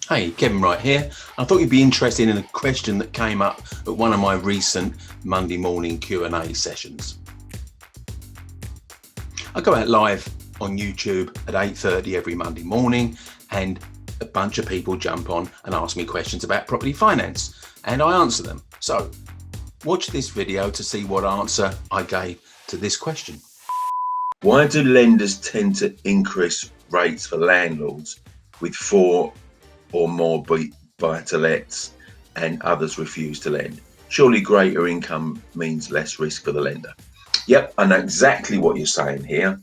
Hey, Kevin Wright here. I thought you'd be interested in a question that came up at one of my recent Monday morning Q&A sessions. I go out live on YouTube at 8:30 every Monday morning, and a bunch of people jump on and ask me questions about property finance, and I answer them. So watch this video to see what answer I gave to this question. Why do lenders tend to increase rates for landlords with 4 or more buy-to-lets and others refuse to lend? Surely greater income means less risk for the lender. Yep, I know exactly what you're saying here.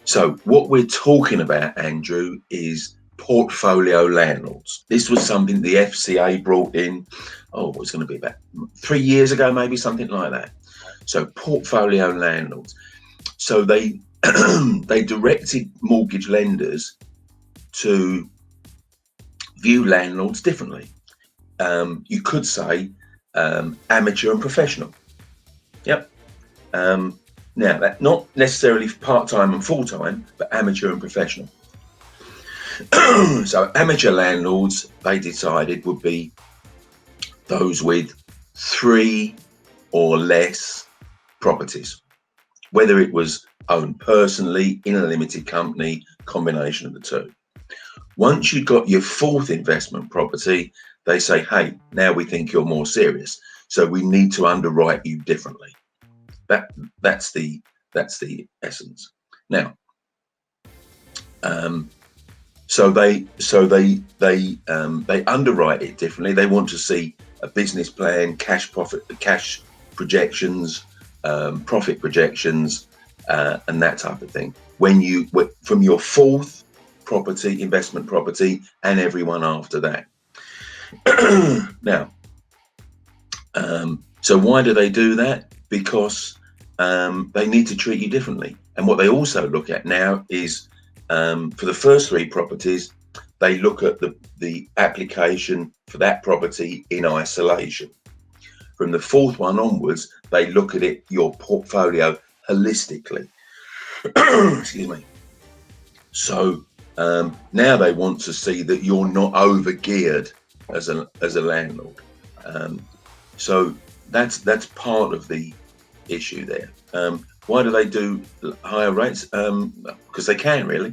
So what we're talking about, Andrew, is portfolio landlords. This was something the FCA brought in, it's going to be about 3 years ago, maybe something like that. So portfolio landlords. So they they directed mortgage lenders to view landlords differently. You could say amateur and professional. Yep. Now, that's not necessarily part-time and full-time, but amateur and professional. So amateur landlords, they decided, would be those with 3 or less properties, whether it was owned personally, in a limited company, combination of the two. Once you've got your 4th investment property, they say, hey, now we think you're more serious, so we need to underwrite you differently. That's the essence. Now, so they underwrite it differently. They want to see a business plan, cash projections, profit projections, and that type of thing. When you from your 4th property, investment property, and everyone after that. Now, so why do they do that? Because they need to treat you differently. And what they also look at now is, for the first 3 properties, they look at the application for that property in isolation. From the 4th one onwards, they look at it, your portfolio, holistically. Excuse me. So now they want to see that you're not over geared as a landlord. So that's part of the issue there. Why do they do higher rates? Because they can, really.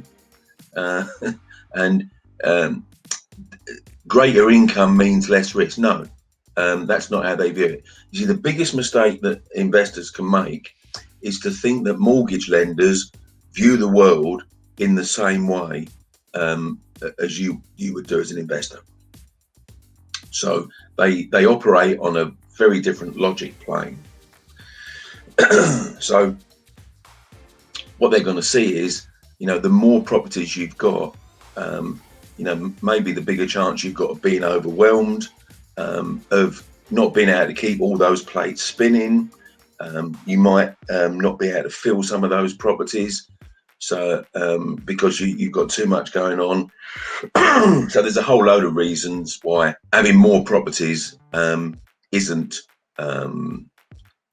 And greater income means less risk. No, that's not how they view it. You see, the biggest mistake that investors can make is to think that mortgage lenders view the world in the same way as you would do as an investor. So they operate on a very different logic plane. So what they're going to see is, the more properties you've got, maybe the bigger chance you've got of being overwhelmed, of not being able to keep all those plates spinning. You might not be able to fill some of those properties, so because you've got too much going on. So there's a whole load of reasons why having more properties isn't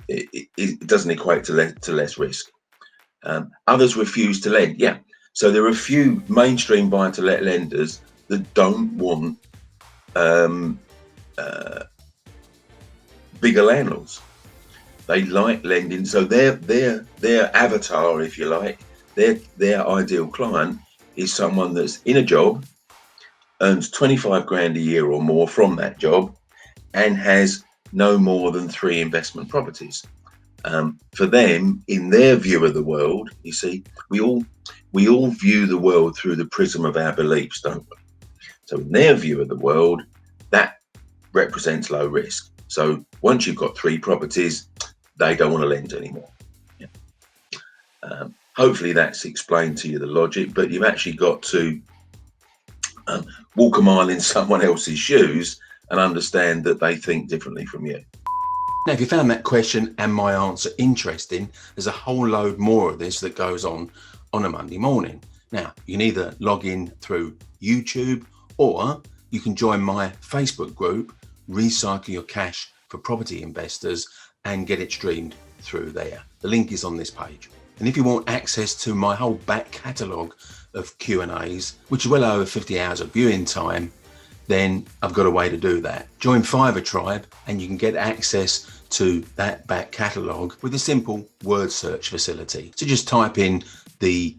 it doesn't equate to less risk. Others refuse to lend. Yeah, so there are a few mainstream buy-to-let lenders that don't want bigger landlords. They like lending, so their avatar, if you like, their ideal client is someone that's in a job, earns 25 grand a year or more from that job, and has no more than 3 investment properties. For them, in their view of the world, you see, we all view the world through the prism of our beliefs, don't we? So in their view of the world, that represents low risk. So once you've got 3 properties, they don't want to lend anymore. Yeah. Hopefully that's explained to you the logic, but you've actually got to walk a mile in someone else's shoes and understand that they think differently from you. Now, if you found that question and my answer interesting, there's a whole load more of this that goes on a Monday morning. Now, you can either log in through YouTube, or you can join my Facebook group, Recycle Your Cash for Property Investors, and get it streamed through there. The link is on this page. And if you want access to my whole back catalogue of Q&As, which is well over 50 hours of viewing time, then I've got a way to do that. Join Fiverr Tribe and you can get access to that back catalogue with a simple word search facility. So just type in the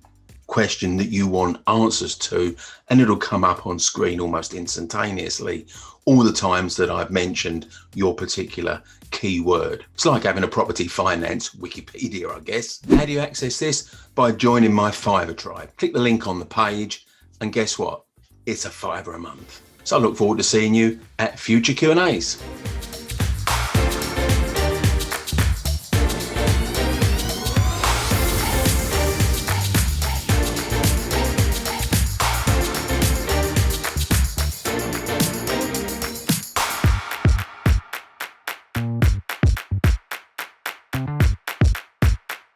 question that you want answers to and it'll come up on screen almost instantaneously all the times that I've mentioned your particular keyword. It's like having a property finance Wikipedia, I guess. How do you access this? By joining my Fiverr Tribe. Click the link on the page and guess what? It's a £5 a month. So I look forward to seeing you at future Q&As.